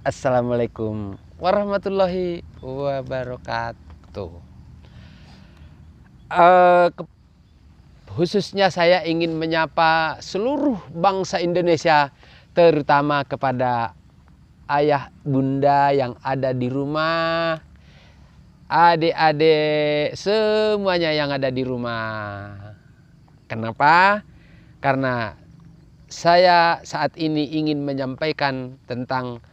Assalamualaikum warahmatullahi wabarakatuh. Eh, ke- Khususnya saya ingin menyapa seluruh bangsa Indonesia, terutama kepada ayah bunda yang ada di rumah, adik-adik semuanya yang ada di rumah. Kenapa? Karena saya saat ini ingin menyampaikan tentang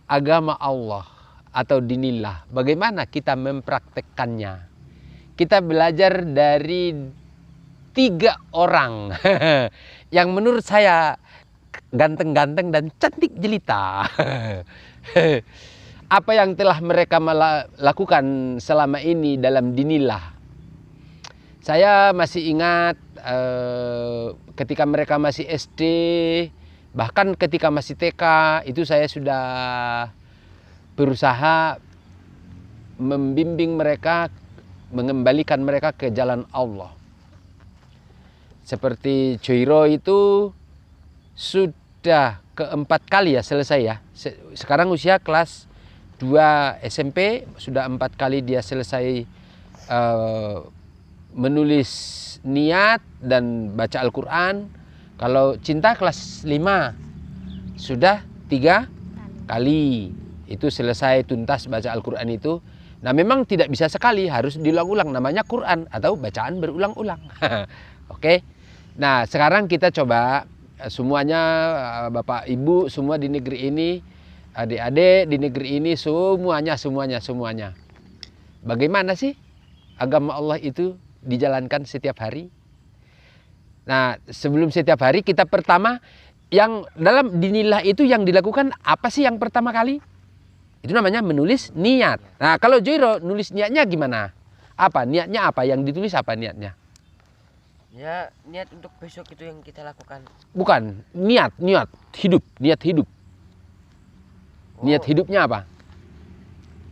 agama Allah atau dinillah. Bagaimana kita mempraktekkannya? Kita belajar dari 3 orang yang menurut saya ganteng-ganteng dan cantik jelita. Apa yang telah mereka lakukan selama ini dalam dinillah? Saya masih ingat ketika mereka masih SD, bahkan ketika masih TK, itu saya sudah berusaha membimbing mereka, mengembalikan mereka ke jalan Allah. Seperti Joiro itu sudah ke-4 kali ya selesai ya. Sekarang usia kelas 2 SMP, sudah 4 kali dia selesai menulis niat dan baca Al-Quran. Kalau Cinta kelas 5 sudah 3 kali itu selesai tuntas baca Al-Quran itu. Nah memang tidak bisa sekali, harus diulang-ulang, namanya Quran atau bacaan berulang-ulang. Oke. Nah sekarang kita coba semuanya, Bapak Ibu semua di negeri ini, adik-adik di negeri ini, semuanya. Bagaimana sih agama Allah itu dijalankan setiap hari? Nah sebelum setiap hari, kita pertama yang dalam dinillah itu yang dilakukan apa sih yang pertama kali? Itu namanya menulis niat. Nah kalau Joiro nulis niatnya gimana? Apa niatnya, apa yang ditulis, apa niatnya? Ya, niat untuk besok itu yang kita lakukan. Bukan, niat hidup, niat hidup. Niat hidupnya apa?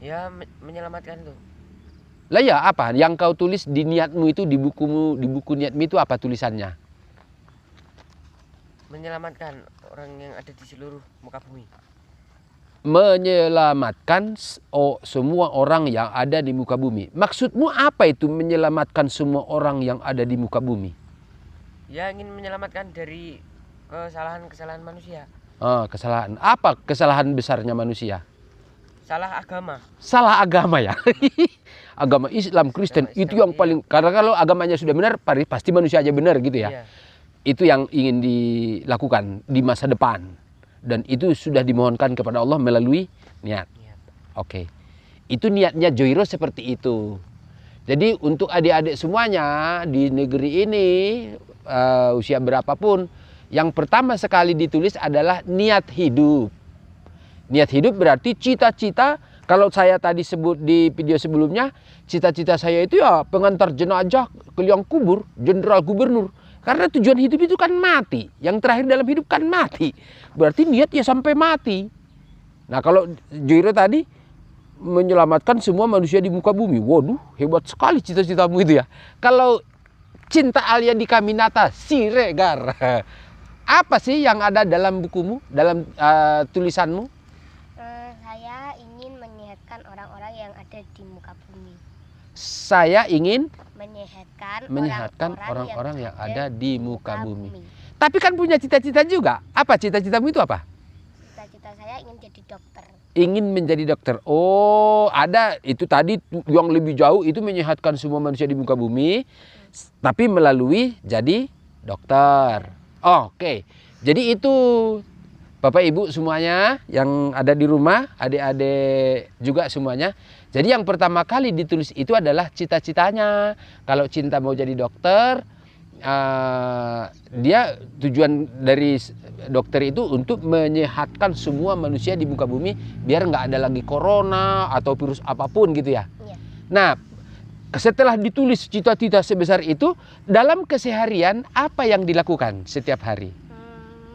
Ya, menyelamatkan tuh. Lah ya apa? Yang kau tulis di niatmu itu, di bukumu, di buku niatmu itu apa tulisannya? Menyelamatkan orang yang ada di seluruh muka bumi. Menyelamatkan semua orang yang ada di muka bumi. Maksudmu apa itu menyelamatkan semua orang yang ada di muka bumi? Ya, ingin menyelamatkan dari kesalahan-kesalahan manusia. Kesalahan. Apa kesalahan besarnya manusia? Salah agama. Salah agama ya. Agama Islam, Kristen, itu yang paling, karena kalau agamanya sudah benar, pasti manusia aja benar gitu ya. Iya. Itu yang ingin dilakukan di masa depan. Dan itu sudah dimohonkan kepada Allah melalui niat. Oke. Itu niatnya Joiro seperti itu. Jadi untuk adik-adik semuanya di negeri ini, usia berapapun, yang pertama sekali ditulis adalah niat hidup. Niat hidup berarti cita-cita. Kalau saya tadi sebut di video sebelumnya, cita-cita saya itu ya pengantar jenazah ke liang kubur, jenderal gubernur. Karena tujuan hidup itu kan mati. Yang terakhir dalam hidup kan mati. Berarti niat ya sampai mati. Nah kalau Joiro tadi menyelamatkan semua manusia di muka bumi. Waduh, hebat sekali cita-citamu itu ya. Kalau Cinta Alia di Kaminata Siregar, apa sih yang ada dalam bukumu, dalam tulisanmu? Saya ingin menyehatkan orang-orang yang ada di muka bumi. Saya ingin Menyehatkan orang-orang yang ada di muka bumi. Tapi kan punya cita-cita juga. Apa cita-citamu itu apa? Cita-cita saya ingin jadi dokter. Ingin menjadi dokter. Oh, ada itu tadi yang lebih jauh itu menyehatkan semua manusia di muka bumi, tapi melalui jadi dokter. Oke. Jadi itu Bapak Ibu semuanya yang ada di rumah, adik-adik juga semuanya. Jadi yang pertama kali ditulis itu adalah cita-citanya. Kalau Cinta mau jadi dokter, dia tujuan dari dokter itu untuk menyehatkan semua manusia di muka bumi biar nggak ada lagi corona atau virus apapun gitu ya. Iya. Nah, setelah ditulis cita-cita sebesar itu, dalam keseharian apa yang dilakukan setiap hari?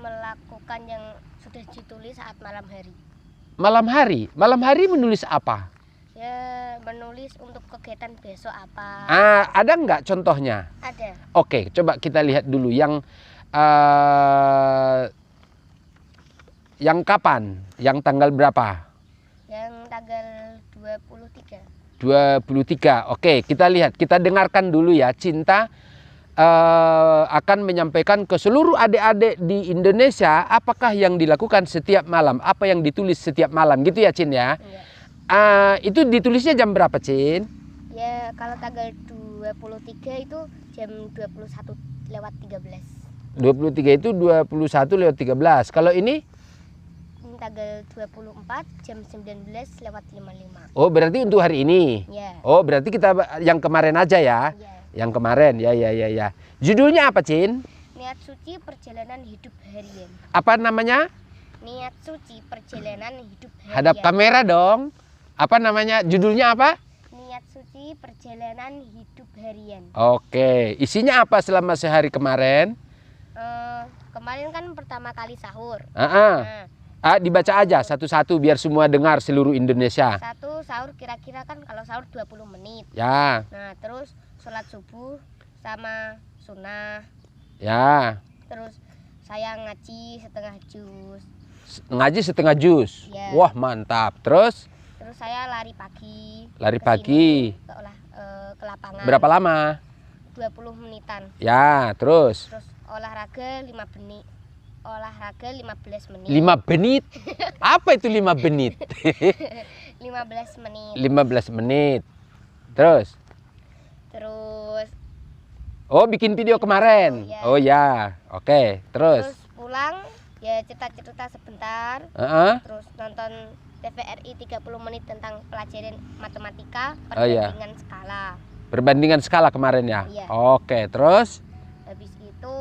Melakukan yang sudah ditulis saat malam hari. Malam hari menulis apa? Ya, menulis untuk kegiatan besok apa. Ada nggak contohnya? Ada. Oke, coba kita lihat dulu yang Yang kapan? Yang tanggal berapa? Yang tanggal 23. 23. Oke, kita lihat, kita dengarkan dulu ya. Cinta akan menyampaikan ke seluruh adik-adik di Indonesia apakah yang dilakukan setiap malam, apa yang ditulis setiap malam, gitu ya Cin ya. Iya. Itu ditulisnya jam berapa Cin? Ya kalau tanggal 23 itu jam 21:13. 23 itu 21:13. Kalau ini? Tanggal 24 jam 19:55. Oh, berarti untuk hari ini. Ya. Oh, berarti kita yang kemarin aja ya. Ya. Yang kemarin, ya. Judulnya apa, Cin? Niat suci perjalanan hidup harian. Apa namanya? Niat suci perjalanan hidup harian. Hadap kamera dong. Apa namanya? Judulnya apa? Niat suci perjalanan hidup harian. Oke, isinya apa selama sehari kemarin? Kemarin kan pertama kali sahur. Dibaca aja satu-satu biar semua dengar seluruh Indonesia. Satu sahur kira-kira kan kalau sahur 20 menit. Ya. Nah, terus sholat subuh sama sunnah. Ya. Terus saya ngaji setengah juz. Ngaji setengah juz. Ya. Wah, mantap. Terus Saya lari pagi. lari ke pagi. sini, ke lapangan. Berapa lama? 20 menitan. Ya, terus Terus olahraga 5 menit. Olahraga 15 menit. 5 menit. Apa itu 5 menit? 15 menit. 15 menit. Terus Terus bikin video kemarin. Ya. Oh ya. Oke, terus. terus pulang ya cerita-cerita sebentar. Heeh. Terus nonton TVRI 30 menit tentang pelajaran matematika Oh, iya. perbandingan skala. Perbandingan skala kemarin ya. Iya. Oke, terus Habis itu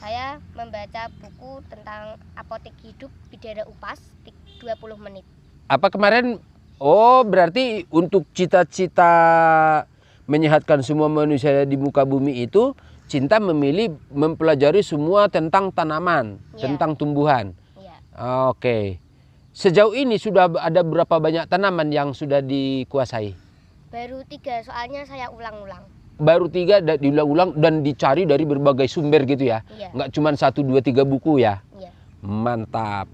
saya membaca buku tentang apotek hidup Bidara Upas 20 menit. apa kemarin? Oh, berarti untuk cita-cita menyehatkan semua manusia di muka bumi itu, Cinta memilih mempelajari semua tentang tanaman, Iya. tentang tumbuhan. Iya. Oke. Sejauh ini sudah ada berapa banyak tanaman yang sudah dikuasai? Baru 3 soalnya saya ulang-ulang. Baru 3 diulang-ulang dan dicari dari berbagai sumber gitu ya? Iya. Nggak cuma 1, 2, 3 buku ya? Iya. Mantap.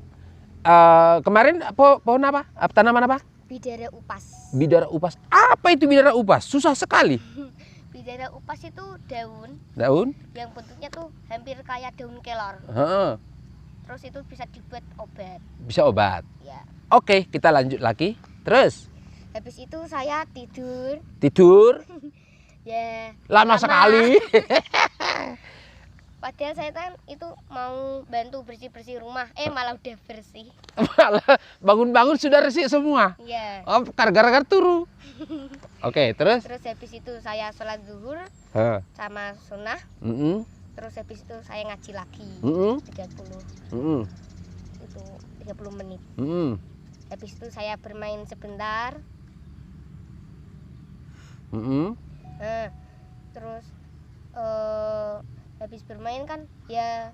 Kemarin pohon apa? Tanaman apa? Bidara Upas. Bidara upas. Apa itu bidara upas? Susah sekali. Bidara Upas itu daun Daun? yang bentuknya tuh hampir kayak daun kelor. Heeh. Terus itu bisa dibuat obat. Bisa obat. Ya. Oke, kita lanjut lagi. Terus Habis itu saya tidur. tidur. Ya. Lama sekali. Padahal saya kan itu mau bantu bersih-bersih rumah. Malah udah bersih. Malah bangun-bangun sudah resik semua. Iya. Oh, gara-gara turu. Oke, terus? Terus habis itu saya sholat zuhur Heeh. sama sunnah. Heeh. Terus habis itu saya ngaji lagi. Heeh. 30 Heeh. itu 30 menit. Heeh. Habis itu saya bermain sebentar. Heeh. Nah, terus habis bermain kan ya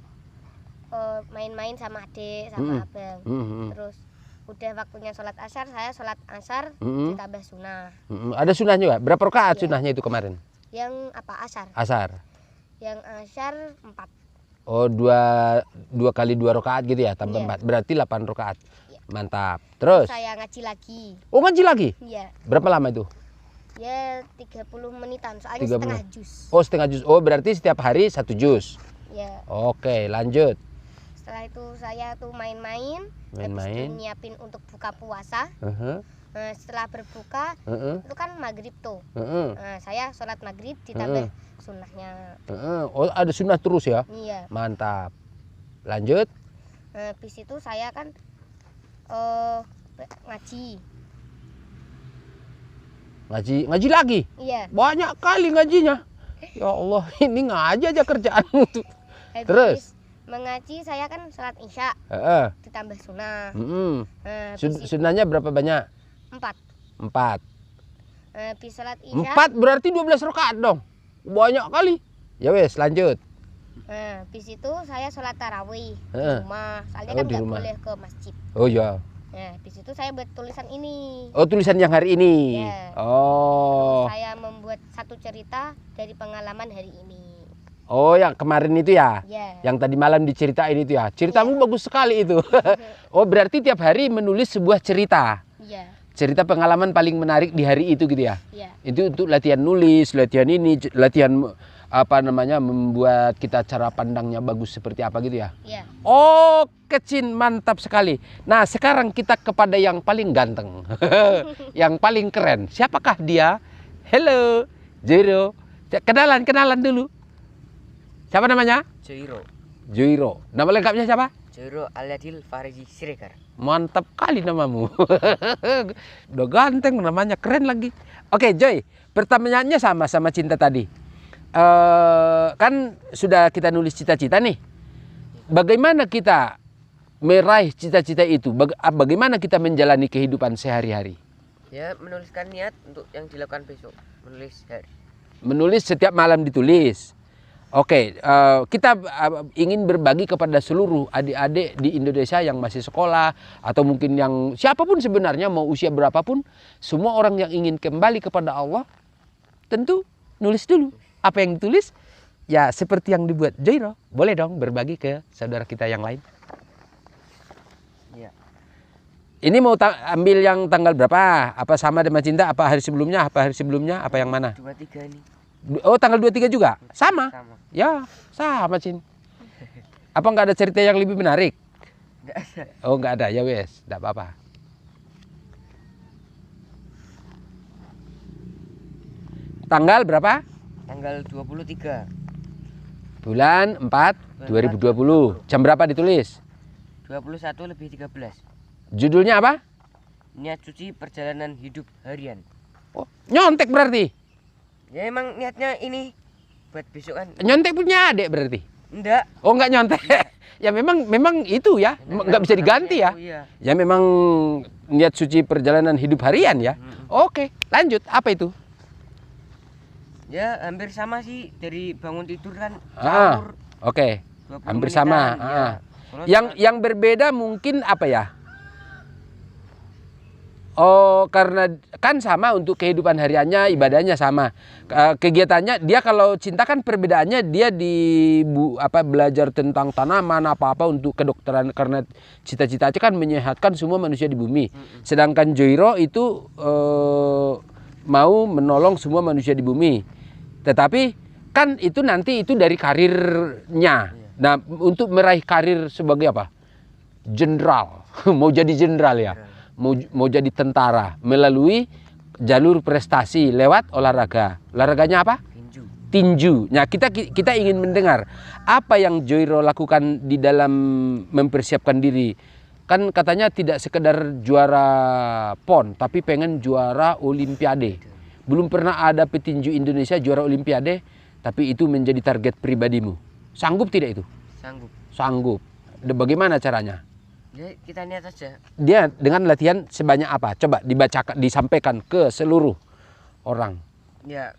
main-main sama adik sama abang. Heeh. Terus udah waktunya sholat asar, saya sholat asar Heeh. ditambah sunnah. Heeh. Ada sunahnya juga? Berapa rakaat Iya. sunahnya itu kemarin? Yang apa asar? Asar. Yang asar 4. Oh, dua kali 2 rakaat gitu ya, tambah Iya. 4. Berarti 8 rakaat. Iya. Mantap. Terus? Saya ngaji lagi. Oh, ngaji lagi? Iya. Berapa lama itu? Ya 30 menitan, soalnya 30. setengah jus. Oh, setengah jus. Oh, berarti setiap hari 1 jus. Ya, Oke, lanjut. setelah itu saya tuh main-main. Main-main. Habis itu nyiapin untuk buka puasa. Heeh. Nah, setelah berbuka Heeh. itu kan maghrib tuh. Heeh. Nah, saya sholat maghrib ditambah sunnahnya. Heeh. Oh, ada sunah terus ya? Iya. Mantap. Lanjut. Nah, habis itu saya kan ngaji. Ngaji lagi. Iya. Banyak kali ngajinya. Ya Allah, ini ngaji aja kerjaanmu tuh. Habis Terus? mengaji saya kan sholat isya Heeh. ditambah sunnah. Heeh. Nah, habis itu Sunahnya berapa banyak? 4. 4. Nah, habis sholat isya. 4 berarti 12 rakaat dong. Banyak kali. Ya wes, lanjut. Nah, habis itu saya sholat tarawih di Heeh. rumah. Soalnya Oh, kan di nggak rumah. boleh ke masjid. Oh ya. Nah, habis itu saya buat tulisan ini. Oh, tulisan yang hari ini. Ya. Oh. Saya membuat satu cerita dari pengalaman hari ini. Oh, yang kemarin itu ya? Ya. Yang tadi malam diceritain itu ya? Ceritamu bagus sekali itu. Oh, berarti tiap hari menulis sebuah cerita? Iya. Cerita pengalaman paling menarik di hari itu gitu ya? Iya. Itu untuk latihan nulis, latihan ini, latihan apa namanya, membuat kita cara pandangnya bagus seperti apa gitu ya? Iya. Oh, kecin, mantap sekali. Nah, sekarang kita kepada yang paling ganteng. Yang paling keren. Siapakah dia? Halo, Joiro. Kenalan dulu. Siapa namanya? Joiro. Joiro. Nama lengkapnya siapa? Joiro Aladil Farizi Siregar. Mantap kali namamu. Udah ganteng namanya, keren lagi. Oke, Joy. Pertanyaannya sama Cinta tadi. Kan sudah kita nulis cita-cita nih. Bagaimana kita meraih cita-cita itu? Bagaimana kita menjalani kehidupan sehari-hari? Ya, menuliskan niat untuk yang dilakukan besok. Menulis setiap malam ditulis. Oke, kita ingin berbagi kepada seluruh adik-adik di Indonesia yang masih sekolah atau mungkin yang siapapun sebenarnya mau usia berapapun, semua orang yang ingin kembali kepada Allah tentu nulis dulu. Apa yang ditulis? Ya seperti yang dibuat Joiro. Boleh dong berbagi ke saudara kita yang lain. Ya. Ini mau ambil yang tanggal berapa? Apa sama dengan Cinta? Apa hari sebelumnya? Apa hari sebelumnya? Apa yang mana? 23 ini. Oh, tanggal 23 juga? Sama? Sama. Ya, sama, Cin. Apa nggak ada cerita yang lebih menarik? Nggak ada. Oh, nggak ada. Ya wes, nggak apa-apa. Tanggal berapa? Tanggal 23. Bulan 4 2020. Jam berapa ditulis? 21:13. Judulnya apa? Niat suci perjalanan hidup harian. Oh, nyontek berarti? Ya emang niatnya ini buat besok kan. Nyontek punya adik berarti? Enggak. Oh, nggak nyontek. Ya memang itu ya, nggak bisa diganti ya. Iya. Ya memang niat suci perjalanan hidup harian ya. Oke, lanjut. Apa itu? Ya hampir sama sih, dari bangun tidur kan Ah, sahur oke. 20 Hampir menitan, sama. ya. Terus Yang berbeda mungkin apa ya? Oh, karena kan sama untuk kehidupan hariannya, ibadahnya sama. Kegiatannya dia kalau Cinta kan perbedaannya dia belajar tentang tanaman apa-apa untuk kedokteran karena cita-citanya kan menyehatkan semua manusia di bumi. Sedangkan Joiro itu mau menolong semua manusia di bumi. Tetapi kan itu nanti itu dari karirnya. Nah, untuk meraih karir sebagai apa? Jenderal. Mau jadi jenderal ya. Mau jadi tentara melalui jalur prestasi lewat olahraga. Olahraganya apa? tinju. Tinju. Nah, kita ingin mendengar apa yang Joiro lakukan di dalam mempersiapkan diri. Kan katanya tidak sekedar juara PON, tapi pengen juara Olimpiade. Belum pernah ada petinju Indonesia juara Olimpiade, tapi itu menjadi target pribadimu. Sanggup tidak itu? Sanggup. Sanggup. Bagaimana caranya? Ya kita niat aja. Dia dengan latihan sebanyak apa? Coba dibacakan, disampaikan ke seluruh orang. Ya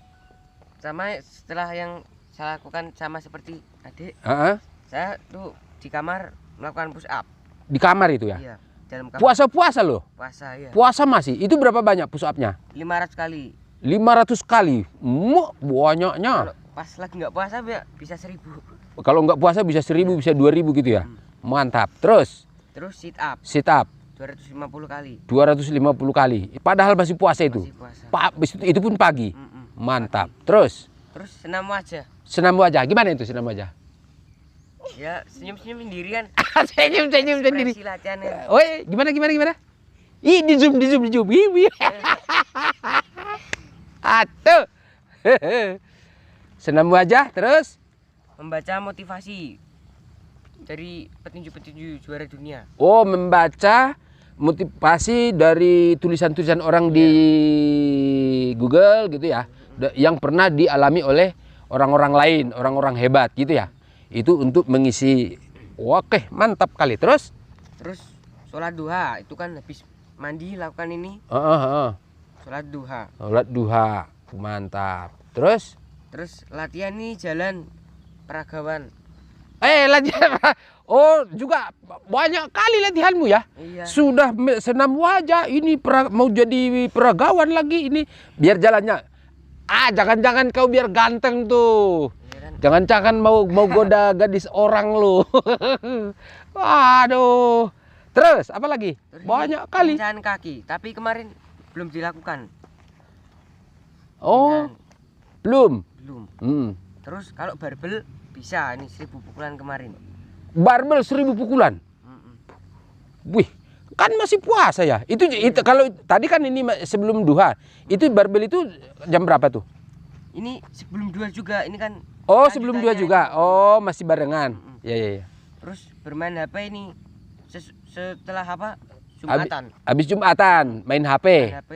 sama setelah yang saya lakukan sama seperti adik. Saya tuh di kamar melakukan push up. Di kamar itu ya? Iya, dalam kamar. Puasa loh? Puasa ya. Puasa masih? Itu berapa banyak push up-nya? 500 kali. 500 kali? Banyaknya. Kalau pas lagi nggak puasa bisa 1000. Kalau nggak puasa bisa 1000, bisa 2000 gitu ya? Mantap. Terus sit up sit up 250 kali. 250 kali. Padahal masih puasa itu. Masih puasa. Itu pun pagi. Mantap. Terus senam wajah. senam wajah. Gimana itu senam wajah? Ya senyum-senyum sendiri kan. Senyum sendiri. Ekspresi latihannya. Oh, gimana? Ih, di zoom. Wih. Atuh. Senam wajah terus Membaca motivasi dari petinju-petinju juara dunia. Oh, membaca motivasi dari tulisan-tulisan orang di Google gitu ya, yang pernah dialami oleh orang-orang lain, orang-orang hebat gitu ya. Itu untuk mengisi. Oke, mantap kali. Terus Sholat duha, itu kan habis mandi lakukan ini. Sholat duha. Sholat duha, mantap. Terus latihan nih jalan peragawan. Latihan. Oh, juga banyak kali latihanmu ya. Iya. Sudah senam wajah, ini mau jadi peragawan lagi ini. Biar jalannya. Jangan-jangan kau biar ganteng tuh. Iya kan? Jangan-jangan mau goda gadis orang lu. Waduh. Terus apa lagi? Terus Banyak ini kali. pengincahan kaki, tapi kemarin belum dilakukan. Oh, Pengincahan belum. belum. Terus kalau barbel bisa, ini 1000 pukulan kemarin. Barbel 1000 pukulan. Wih, kan masih puasa ya. Itu kalau tadi kan ini sebelum duha. Itu barbel itu jam berapa tuh? Ini sebelum duha juga, ini kan. Oh, sebelum duha lanjutannya juga. ini. Oh, masih barengan. Ya, ya, ya. Terus bermain HP ini setelah apa? Jumatan. Habis Jumatan main HP. Main HP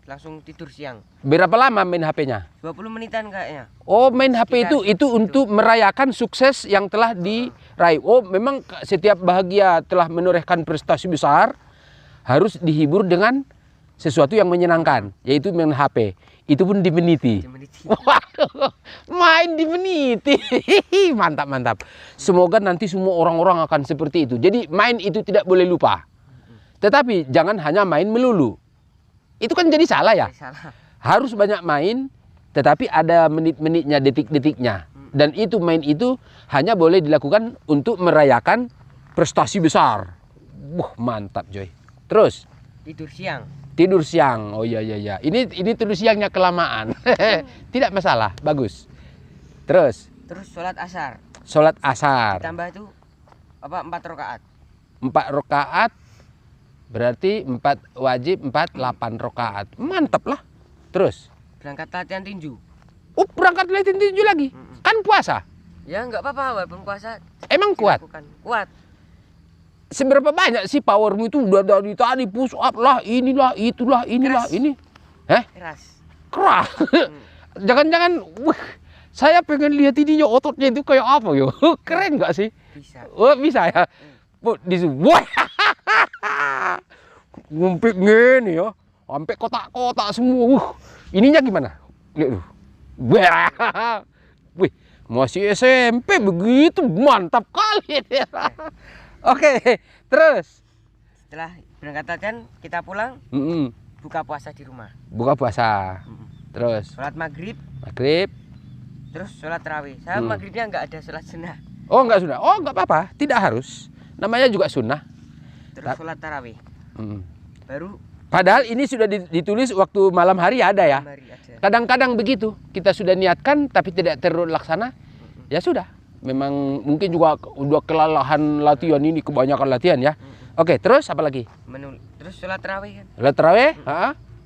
langsung tidur siang. Berapa lama main HP-nya? 20 menitan kayaknya. Oh, main HP Sekitar itu untuk merayakan sukses yang telah diraih. Oh, memang setiap bahagia telah menorehkan prestasi besar harus dihibur dengan sesuatu yang menyenangkan, yaitu main HP. Itu pun di meniti. Waduh, main di meniti. Mantap, mantap. Semoga nanti semua orang-orang akan seperti itu. Jadi main itu tidak boleh lupa. Tetapi jangan hanya main melulu. Itu kan jadi salah ya. Salah. Harus banyak main, tetapi ada menit-menitnya, detik-detiknya. Dan itu main itu hanya boleh dilakukan untuk merayakan prestasi besar. Wah, mantap Joy. Terus Tidur siang. tidur siang. Oh iya iya iya. Ini tidur siangnya kelamaan. Tidak masalah, bagus. Terus Sholat asar. sholat asar. Ditambah itu apa 4 rakaat. 4 rakaat berarti 4 wajib 4 8 rakaat. Mantap lah. Terus Berangkat latihan tinju. berangkat latihan tinju lagi. Kan puasa. Ya nggak apa-apa walaupun puasa. Emang kuat. Dilakukan. Kuat. Seberapa banyak sih powermu itu udah dari tadi push up lah, inilah, itulah, inilah, Keras. ini. Keras. Keras. Jangan-jangan, saya pengen lihat ininya ototnya itu kayak apa yo. Keren nggak sih? Bisa. Oh bisa ya. Wah. Ngumpik gini ya. Sampai kotak-kotak semua. Ininya gimana? Lihat tuh. Wah. Wih, masih SMP begitu mantap kali. Oke, terus Setelah berangkat latihan kita pulang buka puasa di rumah. buka puasa. Terus Sholat maghrib. Terus Sholat tarawih. Saya maghribnya nggak ada sholat sunnah. oh enggak sunnah. Oh enggak apa-apa, tidak harus. Namanya juga sunnah. Terus sholat tarawih. Baru Padahal ini sudah ditulis waktu malam hari ada ya. mari aja. Kadang-kadang begitu, kita sudah niatkan tapi tidak terlaksana. Ya sudah. Memang mungkin juga udah kelelahan latihan ini, kebanyakan latihan ya. Oke, terus apa lagi? Terus sholat tarawih kan. Sholat tarawih?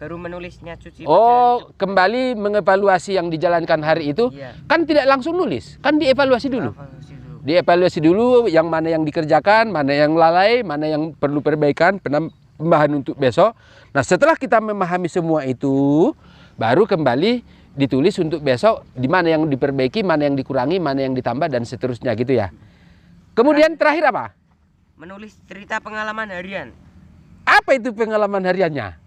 Baru menulisnya cuci. Oh, kembali mengevaluasi yang dijalankan hari itu. Iya. Kan tidak langsung nulis, kan dievaluasi dulu. Evaluasi dulu. Dievaluasi dulu yang mana yang dikerjakan, mana yang lalai, mana yang perlu perbaikan, penambahan untuk besok. Nah, setelah kita memahami semua itu, baru kembali ditulis untuk besok di mana yang diperbaiki, mana yang dikurangi, mana yang ditambah dan seterusnya gitu ya. Kemudian terakhir apa? Menulis cerita pengalaman harian. Apa itu pengalaman hariannya?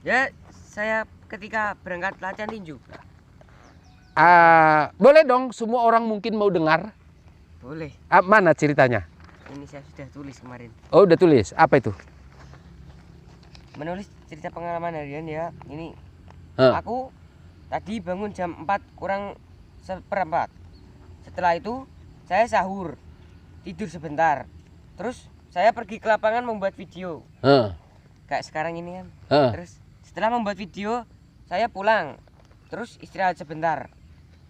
Ya, saya ketika berangkat latihan tinju. Boleh dong, semua orang mungkin mau dengar. Boleh. Mana ceritanya? Ini saya sudah tulis kemarin. Oh, udah tulis. Apa itu? Menulis cerita pengalaman harian ya. Ini Aku tadi bangun jam 4 kurang seperempat. Setelah itu saya sahur, tidur sebentar. Terus saya pergi ke lapangan membuat video. Kayak sekarang ini kan. Terus setelah membuat video, saya pulang. Terus istirahat sebentar.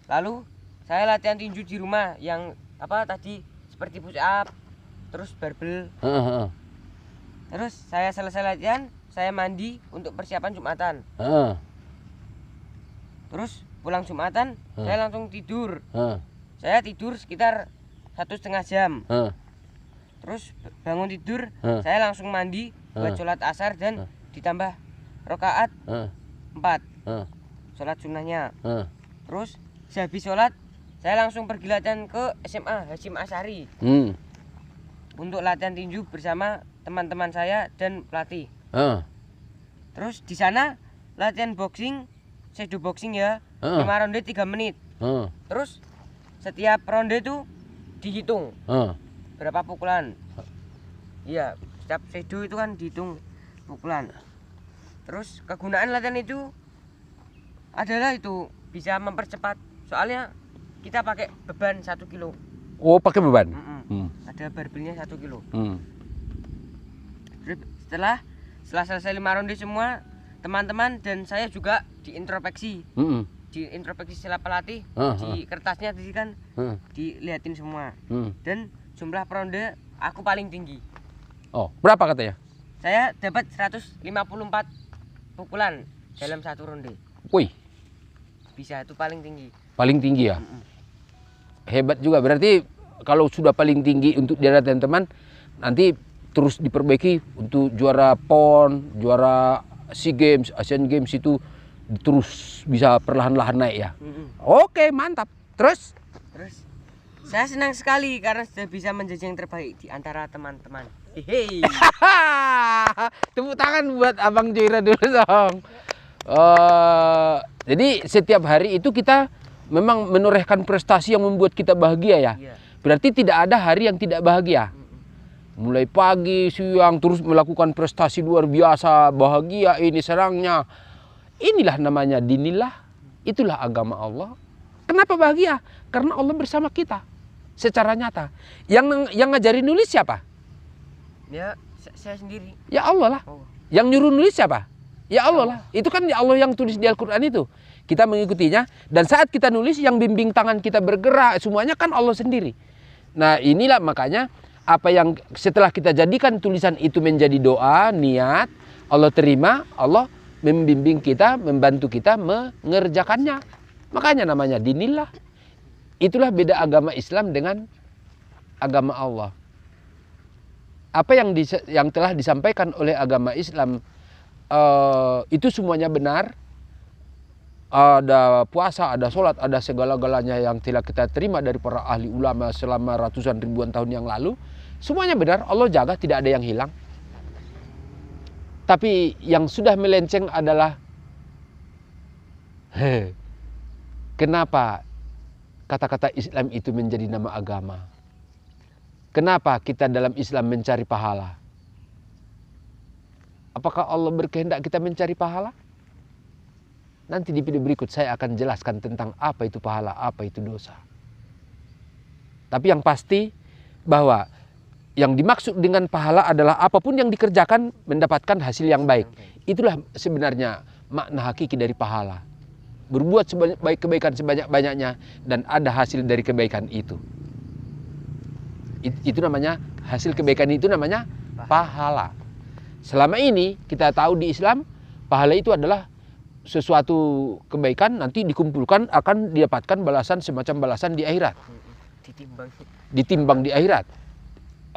Lalu saya latihan tinju di rumah yang apa tadi seperti push up, terus barbel. Terus saya selesai latihan, saya mandi untuk persiapan Jumatan. Terus pulang Jumatan, saya langsung tidur. Saya tidur sekitar 1,5 jam. Terus bangun tidur, saya langsung mandi buat sholat asar dan ditambah rakaat 4. Sholat sunnahnya. Terus sehabis sholat, saya langsung pergi latihan ke SMA Hasyim Asyari. Untuk latihan tinju bersama teman-teman saya dan pelatih. Terus di sana latihan boxing, shadow boxing ya, 5 ronde 3 menit. Terus setiap ronde itu dihitung berapa pukulan. Iya, setiap shadow itu kan dihitung pukulan. Terus kegunaan latihan itu adalah itu bisa mempercepat. Soalnya kita pakai beban 1 kilo. Oh, pakai beban. Ada barbelnya 1 kilo. Hmm. Setelah selesai 5 ronde semua, teman-teman dan saya juga diintrospeksi. Diintrospeksi setelah pelatih, di kertasnya tadi kan dilihatin semua. Dan jumlah ronde aku paling tinggi. Oh, berapa katanya? Saya dapat 154 pukulan dalam 1 ronde. Wih, Bisa, itu paling tinggi. paling tinggi ya. Hebat juga. Berarti kalau sudah paling tinggi untuk daerah teman-teman, nanti terus diperbaiki untuk juara PON, juara SEA Games, Asian Games itu terus bisa perlahan-lahan naik ya. Oke, mantap. Terus? Saya senang sekali karena sudah bisa menjadi yang terbaik di antara teman-teman. Hehehe. Tepuk tangan buat Abang Joiro dulu dong. Jadi setiap hari itu kita memang menorehkan prestasi yang membuat kita bahagia ya. Iya. Berarti tidak ada hari yang tidak bahagia. Mulai pagi, siang terus melakukan prestasi luar biasa, bahagia ini serangnya. Inilah namanya dinillah, itulah agama Allah. Kenapa bahagia? Karena Allah bersama kita secara nyata. Yang ngajarin nulis siapa? Ya, saya sendiri. Ya Allah lah. Oh. Yang nyuruh nulis siapa? Ya Allah lah. Itu kan ya Allah yang tulis di Al-Quran itu. Kita mengikutinya. Dan saat kita nulis, yang bimbing tangan kita bergerak, semuanya kan Allah sendiri. Nah inilah makanya apa yang setelah kita jadikan tulisan itu menjadi doa, niat, Allah terima, Allah membimbing kita, membantu kita mengerjakannya. Makanya namanya dinillah. Itulah beda agama Islam dengan agama Allah. Apa yang telah disampaikan oleh agama Islam itu semuanya benar. Ada puasa, ada sholat, ada segala-galanya yang telah kita terima dari para ahli ulama selama ratusan ribuan tahun yang lalu. Semuanya benar, Allah jaga, tidak ada yang hilang. Tapi yang sudah melenceng adalah kenapa kata-kata Islam itu menjadi nama agama? Kenapa kita dalam Islam mencari pahala? Apakah Allah berkehendak kita mencari pahala? Nanti di video berikut saya akan jelaskan tentang apa itu pahala, apa itu dosa. Tapi yang pasti bahwa yang dimaksud dengan pahala adalah apapun yang dikerjakan mendapatkan hasil yang baik. Itulah sebenarnya makna hakiki dari pahala. Berbuat kebaikan sebanyak-banyaknya dan ada hasil dari kebaikan itu. Itu namanya hasil kebaikan, itu namanya pahala. Selama ini kita tahu di Islam pahala itu adalah sesuatu kebaikan nanti dikumpulkan akan didapatkan balasan semacam balasan di akhirat. Ditimbang di akhirat.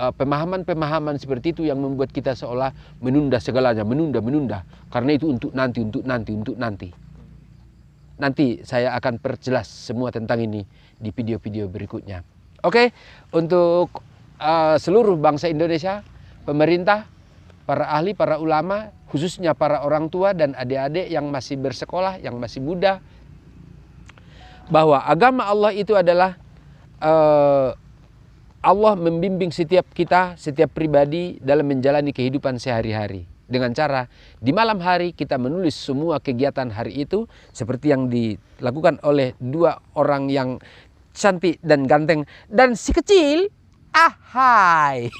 Pemahaman-pemahaman seperti itu yang membuat kita seolah menunda segalanya, menunda. Karena itu untuk nanti. Nanti saya akan perjelas semua tentang ini di video-video berikutnya. Oke, untuk seluruh bangsa Indonesia, pemerintah, para ahli, para ulama, khususnya para orang tua dan adik-adik yang masih bersekolah, yang masih muda, bahwa agama Allah itu adalah Allah membimbing setiap kita, setiap pribadi dalam menjalani kehidupan sehari-hari. Dengan cara di malam hari kita menulis semua kegiatan hari itu seperti yang dilakukan oleh 2 orang yang cantik dan ganteng dan si kecil. Ahai,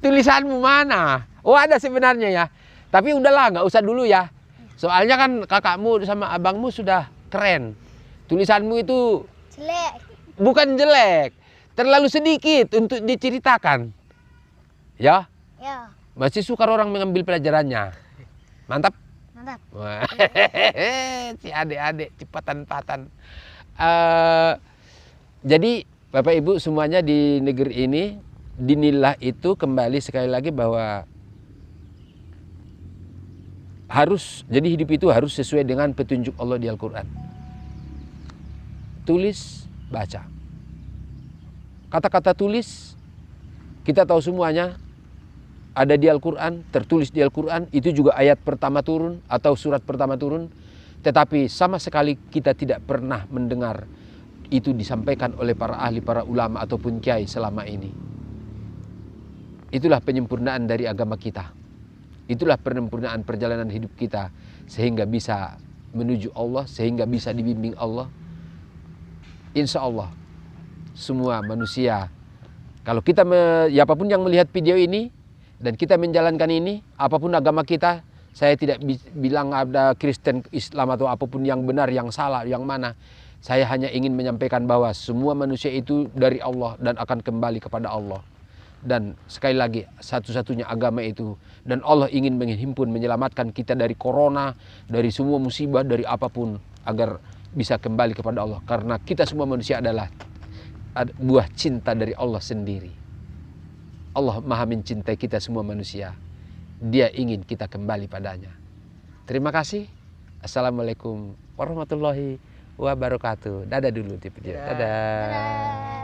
tulisanmu mana? Oh ada sebenarnya ya. Tapi udahlah, nggak usah dulu ya. Soalnya kan kakakmu sama abangmu sudah keren. Tulisanmu itu Jelek. bukan jelek, terlalu sedikit untuk diceritakan. Ya, Ya, masih sukar orang mengambil pelajarannya. Mantap. mantap. Wah, si adik-adik cepatan-patan. Jadi Bapak Ibu semuanya di negeri ini, dinillah itu kembali sekali lagi bahwa jadi hidup itu harus sesuai dengan petunjuk Allah di Al-Quran. Tulis, baca. Kata-kata tulis, kita tahu semuanya ada di Al-Quran, tertulis di Al-Quran, itu juga ayat pertama turun atau surat pertama turun. Tetapi sama sekali kita tidak pernah mendengar itu disampaikan oleh para ahli, para ulama ataupun kiai selama ini. Itulah penyempurnaan dari agama kita. Itulah penyempurnaan perjalanan hidup kita sehingga bisa menuju Allah, sehingga bisa dibimbing Allah. insya Allah semua manusia, kalau kita apapun yang melihat video ini dan kita menjalankan ini, apapun agama kita, saya tidak bilang ada Kristen, Islam atau apapun yang benar, yang salah, yang mana. Saya hanya ingin menyampaikan bahwa semua manusia itu dari Allah dan akan kembali kepada Allah. Dan sekali lagi, satu-satunya agama itu. Dan Allah ingin menghimpun, menyelamatkan kita dari corona, dari semua musibah, dari apapun, agar bisa kembali kepada Allah. Karena kita semua manusia adalah buah cinta dari Allah sendiri. Allah maha mencintai kita semua manusia. Dia ingin kita kembali padanya. Terima kasih. Assalamualaikum warahmatullahi wabarakatuh. Dadah dulu di video. Dadah. Dadah.